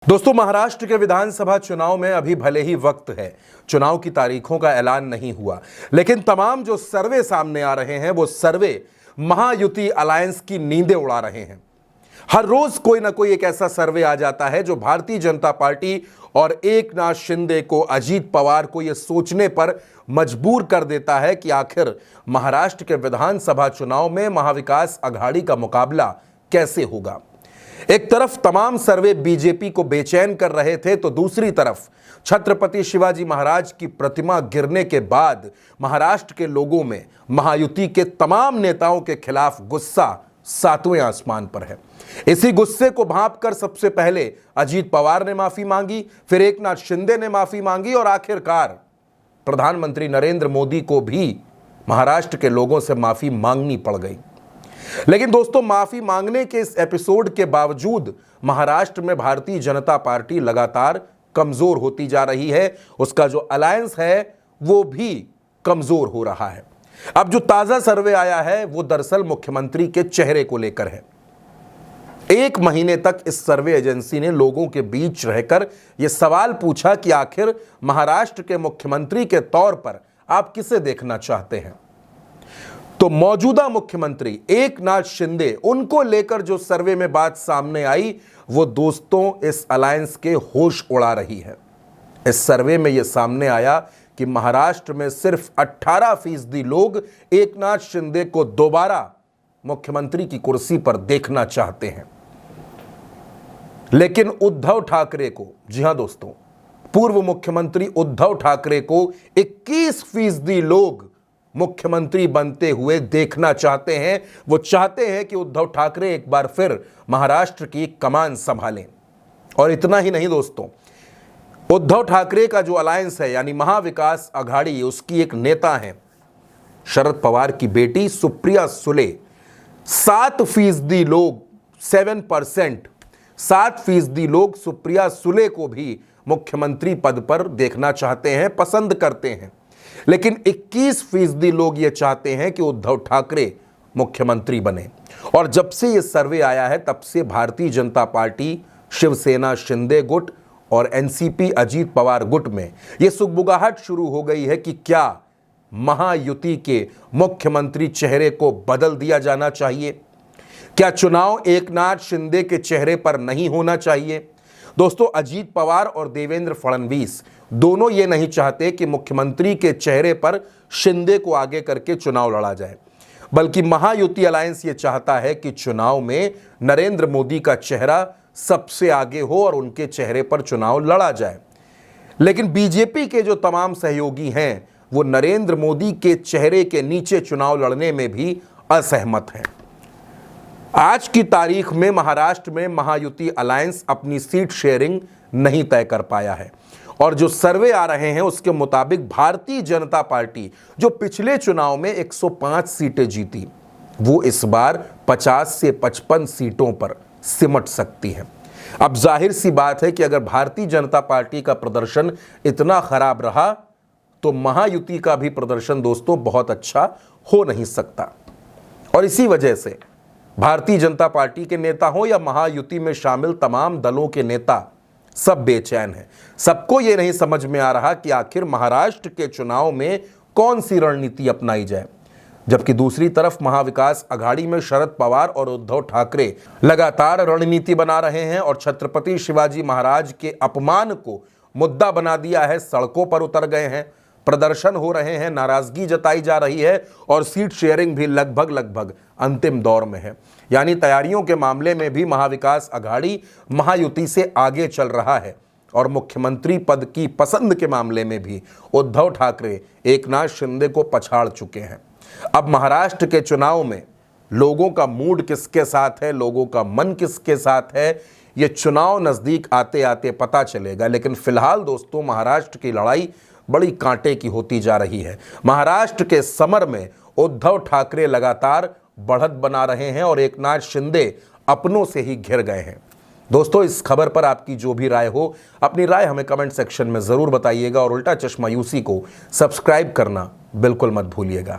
दोस्तों, महाराष्ट्र के विधानसभा चुनाव में अभी भले ही वक्त है, चुनाव की तारीखों का ऐलान नहीं हुआ, लेकिन तमाम जो सर्वे सामने आ रहे हैं वो सर्वे महायुति अलायंस की नींदें उड़ा रहे हैं। हर रोज कोई ना कोई एक ऐसा सर्वे आ जाता है जो भारतीय जनता पार्टी और एकनाथ शिंदे को, अजीत पवार को यह सोचने पर मजबूर कर देता है कि आखिर महाराष्ट्र के विधानसभा चुनाव में महाविकास अघाड़ी का मुकाबला कैसे होगा। एक तरफ तमाम सर्वे बीजेपी को बेचैन कर रहे थे, तो दूसरी तरफ छत्रपति शिवाजी महाराज की प्रतिमा गिरने के बाद महाराष्ट्र के लोगों में महायुति के तमाम नेताओं के खिलाफ गुस्सा सातवें आसमान पर है। इसी गुस्से को भांपकर सबसे पहले अजीत पवार ने माफी मांगी, फिर एकनाथ शिंदे ने माफी मांगी और आखिरकार प्रधानमंत्री नरेंद्र मोदी को भी महाराष्ट्र के लोगों से माफी मांगनी पड़ गई। लेकिन दोस्तों, माफी मांगने के इस एपिसोड के बावजूद महाराष्ट्र में भारतीय जनता पार्टी लगातार कमजोर होती जा रही है। उसका जो अलायंस है वो भी कमजोर हो रहा है। अब जो ताजा सर्वे आया है वो दरअसल मुख्यमंत्री के चेहरे को लेकर है। एक महीने तक इस सर्वे एजेंसी ने लोगों के बीच रहकर यह सवाल पूछा कि आखिर महाराष्ट्र के मुख्यमंत्री के तौर पर आप किसे देखना चाहते हैं। तो मौजूदा मुख्यमंत्री एकनाथ शिंदे, उनको लेकर जो सर्वे में बात सामने आई वो दोस्तों इस अलायंस के होश उड़ा रही है। इस सर्वे में यह सामने आया कि महाराष्ट्र में सिर्फ 18% लोग एकनाथ शिंदे को दोबारा मुख्यमंत्री की कुर्सी पर देखना चाहते हैं। लेकिन उद्धव ठाकरे को, जी हां दोस्तों, पूर्व मुख्यमंत्री उद्धव ठाकरे को 21% लोग मुख्यमंत्री बनते हुए देखना चाहते हैं। वो चाहते हैं कि उद्धव ठाकरे एक बार फिर महाराष्ट्र की कमान संभालें। और इतना ही नहीं दोस्तों, उद्धव ठाकरे का जो अलायंस है यानी महाविकास अघाड़ी, उसकी एक नेता है शरद पवार की बेटी सुप्रिया सुले। 7% लोग, 7% लोग सुप्रिया सुले को भी मुख्यमंत्री पद पर देखना चाहते हैं, पसंद करते हैं। लेकिन 21% लोग ये चाहते हैं कि उद्धव ठाकरे मुख्यमंत्री बने। और जब से ये सर्वे आया है तब से भारतीय जनता पार्टी, शिवसेना शिंदे गुट और एनसीपी अजीत पवार गुट में ये सुगबुगाहट शुरू हो गई है कि क्या महायुति के मुख्यमंत्री चेहरे को बदल दिया जाना चाहिए, क्या चुनाव एकनाथ शिंदे के चेहरे पर नहीं होना चाहिए। दोस्तों, अजीत पवार और देवेंद्र फडणवीस दोनों ये नहीं चाहते कि मुख्यमंत्री के चेहरे पर शिंदे को आगे करके चुनाव लड़ा जाए, बल्कि महायुति अलायंस ये चाहता है कि चुनाव में नरेंद्र मोदी का चेहरा सबसे आगे हो और उनके चेहरे पर चुनाव लड़ा जाए। लेकिन बीजेपी के जो तमाम सहयोगी हैं वो नरेंद्र मोदी के चेहरे के नीचे चुनाव लड़ने में भी असहमत हैं। आज की तारीख में महाराष्ट्र में महायुति अलायंस अपनी सीट शेयरिंग नहीं तय कर पाया है। और जो सर्वे आ रहे हैं उसके मुताबिक भारतीय जनता पार्टी, जो पिछले चुनाव में 105 सीटें जीती, वो इस बार 50 से 55 सीटों पर सिमट सकती है। अब जाहिर सी बात है कि अगर भारतीय जनता पार्टी का प्रदर्शन इतना खराब रहा तो महायुति का भी प्रदर्शन दोस्तों बहुत अच्छा हो नहीं सकता। और इसी वजह से भारतीय जनता पार्टी के नेता हो या महायुति में शामिल तमाम दलों के नेता सब बेचैन हैं। सबको यह नहीं समझ में आ रहा कि आखिर महाराष्ट्र के चुनाव में कौन सी रणनीति अपनाई जाए। जबकि दूसरी तरफ महाविकास अघाड़ी में शरद पवार और उद्धव ठाकरे लगातार रणनीति बना रहे हैं और छत्रपति शिवाजी महाराज के अपमान को मुद्दा बना दिया है। सड़कों पर उतर गए हैं, प्रदर्शन हो रहे हैं, नाराजगी जताई जा रही है और सीट शेयरिंग भी लगभग अंतिम दौर में है। यानी तैयारियों के मामले में भी महाविकास अघाड़ी महायुति से आगे चल रहा है और मुख्यमंत्री पद की पसंद के मामले में भी उद्धव ठाकरे एकनाथ शिंदे को पछाड़ चुके हैं। अब महाराष्ट्र के चुनाव में लोगों का मूड किसके साथ है, लोगों का मन किसके साथ है, ये चुनाव नजदीक आते आते पता चलेगा। लेकिन फिलहाल दोस्तों, महाराष्ट्र की लड़ाई बड़ी कांटे की होती जा रही है। महाराष्ट्र के समर में उद्धव ठाकरे लगातार बढ़त बना रहे हैं और एकनाथ शिंदे अपनों से ही घिर गए हैं। दोस्तों, इस खबर पर आपकी जो भी राय हो, अपनी राय हमें कमेंट सेक्शन में जरूर बताइएगा और उल्टा चश्मा यूसी को सब्सक्राइब करना बिल्कुल मत भूलिएगा।